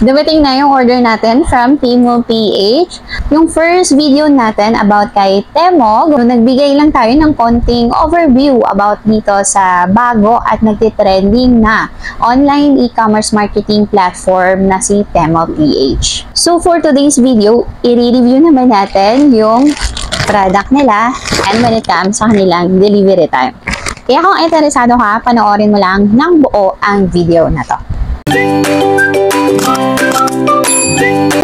Dumating na yung order natin from Temu PH. Yung first video natin about kay Temu, nagbigay lang tayo ng konting overview about dito sa bago at nagtitrending na online e-commerce marketing platform na si Temu PH. So for today's video, i-review naman natin yung product nila and when it comes sa kanilang delivery time. Kaya kung interesado ka, panoorin mo lang ng buo ang video na to.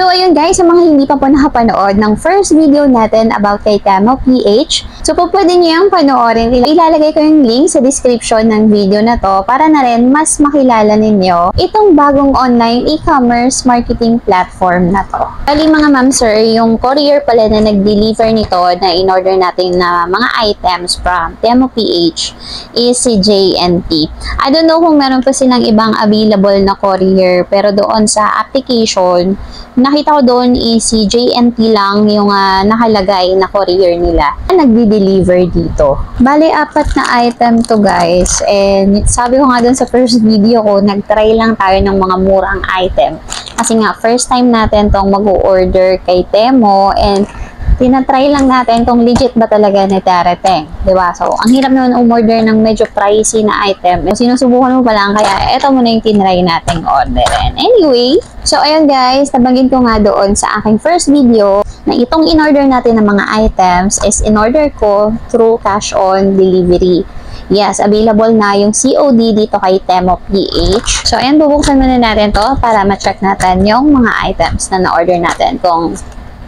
So ayun guys, sa mga hindi pa po nakapanood ng first video natin about kay Temu PH, so po pwede nyo yung panoorin. Ilalagay ko yung link sa description ng video na to para na rin mas makilala ninyo itong bagong online e-commerce marketing platform na to. Bali mga ma'am sir, yung courier pala na nag-deliver nito na in-order natin na mga items from Temu PH is si JNT. I don't know kung meron pa silang ibang available na courier, pero doon sa application, nakita ko doon is si JNT lang yung nakalagay na courier nila na nagdi-deliver dito. Bale, 4 na item to guys. And sabi ko nga doon sa first video ko, nag-try lang tayo ng mga murang item. Kasi nga, first time natin tong mag-order kay Temu and tinatry lang natin kung legit ba talaga ni darating. Diba? So, ang hirap naman umorder ng medyo pricey na item. Sinusubukan mo pa lang, kaya eto muna yung tinry nating orderin. Anyway, so ayun guys, nabanggit ko nga doon sa aking first video na itong in-order natin ng mga items is in-order ko through cash on delivery. Yes, available na yung COD dito kay Temu PH. So, ayan, bubuksan muna natin to para ma-check natin yung mga items na na-order natin. Kung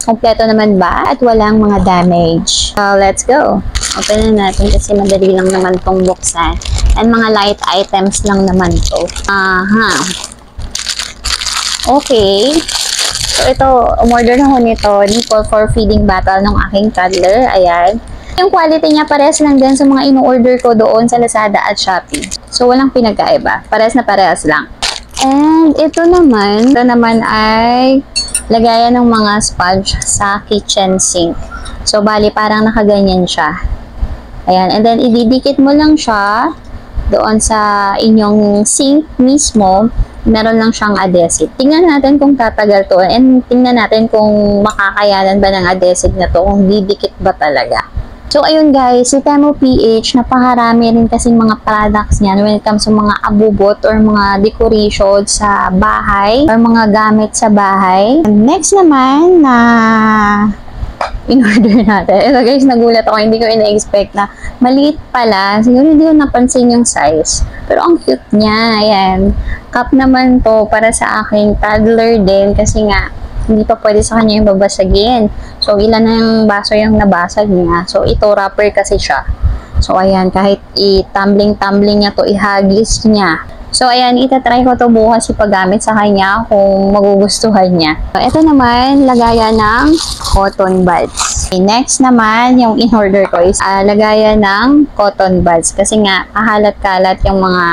kompleto naman ba at walang mga damage. So, let's go. Open na natin kasi madali lang naman tong buksan. And mga light items lang naman to. Okay. So, ito, umorder na ko nito. Nipple for feeding bottle ng aking toddler. Ayan. Yung quality niya parehas lang din sa mga ino-order ko doon sa Lazada at Shopee. So, walang pinagkaiba. Parehas na parehas lang. And ito naman ay lagayan ng mga sponge sa kitchen sink. So, bali, parang nakaganyan siya. Ayan. And then, ididikit mo lang siya doon sa inyong sink mismo. Meron lang siyang adhesive. Tingnan natin kung tatagal to. And tingnan natin kung makakayanan ba ng adhesive na to. Kung didikit ba talaga. So, ayun guys, si Temu PH, napakarami rin kasing mga products niyan when it comes sa mga abubot or mga decoration sa bahay or mga gamit sa bahay. And next naman na in-order natin. Ito guys, nagulat ako. Hindi ko ina-expect na maliit pala. Siguro hindi ko napansin yung size. Pero ang cute niya. Ayan. Cup naman to para sa aking toddler din kasi nga hindi pa pwede sa kanya yung babasagin. So, ilan na yung baso yung nabasag niya. So, ito, wrapper kasi siya. So, ayan, kahit i-tumbling-tumbling niya to, ihagis niya. So, ayan, itatry ko to bukas ipagamit sa kanya kung magugustuhan niya. So, ito naman, lagayan ng cotton buds. Okay, next naman, yung in-order ko is lagayan ng cotton buds. Kasi nga, kahalat-kalat yung mga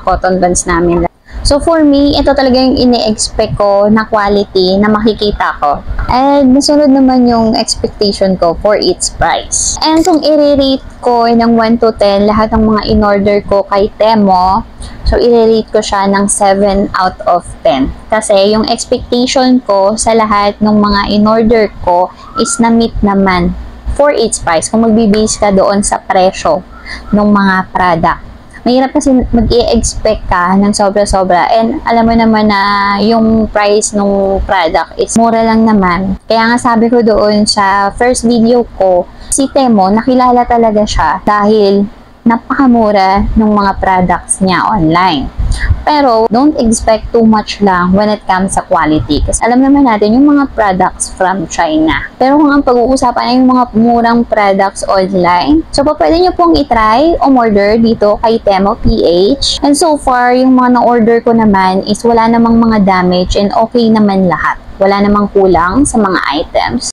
cotton buds namin. So, for me, ito talaga yung ini-expect ko na quality na makikita ko. And, nasunod naman yung expectation ko for its price. And, kung i-rate ko ng 1 to 10, lahat ng mga in-order ko kay Temu, so, i-rate ko siya ng 7 out of 10. Kasi, yung expectation ko sa lahat ng mga in-order ko is na-meet naman for its price. Kung magbe-base ka doon sa presyo ng mga product. Mahirap kasi mag-i-expect ka ng sobra-sobra. And alam mo naman na yung price ng product is mura lang naman. Kaya nga sabi ko doon sa first video ko, si Temu, nakilala talaga siya dahil napakamura ng mga products niya online. Pero, don't expect too much lang when it comes sa quality. Kasi alam naman natin yung mga products from China. Pero kung ang pag-uusapan ay yung mga murang products online, so pwede nyo pong itry, umorder dito kay Temu PH. And so far, yung mga na-order ko naman is wala namang mga damage and okay naman lahat. Wala namang kulang sa mga items.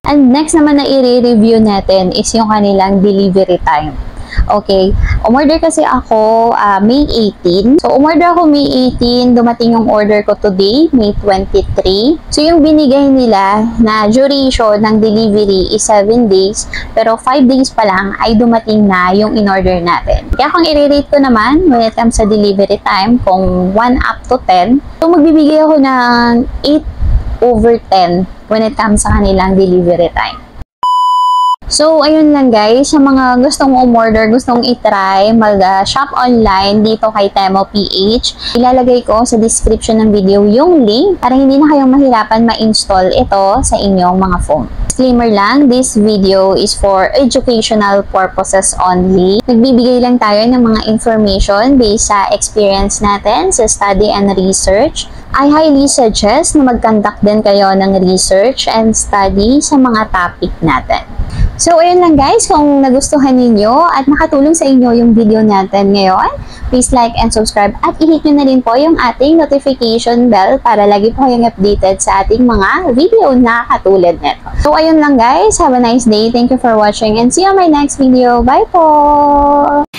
And next naman na i-review natin is yung kanilang delivery time. Okay, umorder kasi ako May 18. So, umorder ako May 18, dumating yung order ko today, May 23. So, yung binigay nila na duration ng delivery is 7 days, pero 5 days pa lang ay dumating na yung in-order natin. Kaya kung i-rate ko naman when it comes sa delivery time, kung 1 up to 10, so magbibigay ako ng 8/10 when it comes sa kanilang delivery time. So, ayun lang guys, sa mga gustong umorder, gustong itry, mag-shop online dito kay Temo PH, ilalagay ko sa description ng video yung link para hindi na kayong mahirapan ma-install ito sa inyong mga phone. Disclaimer lang, this video is for educational purposes only. Nagbibigay lang tayo ng mga information based sa experience natin sa study and research. I highly suggest na mag-conduct din kayo ng research and study sa mga topic natin. So, ayun lang guys, kung nagustuhan ninyo at nakatulong sa inyo yung video natin ngayon, please like and subscribe at i-hit nyo na rin po yung ating notification bell para lagi po kayong updated sa ating mga video na katulad nito. So, ayun lang guys, have a nice day. Thank you for watching and see you on my next video. Bye po!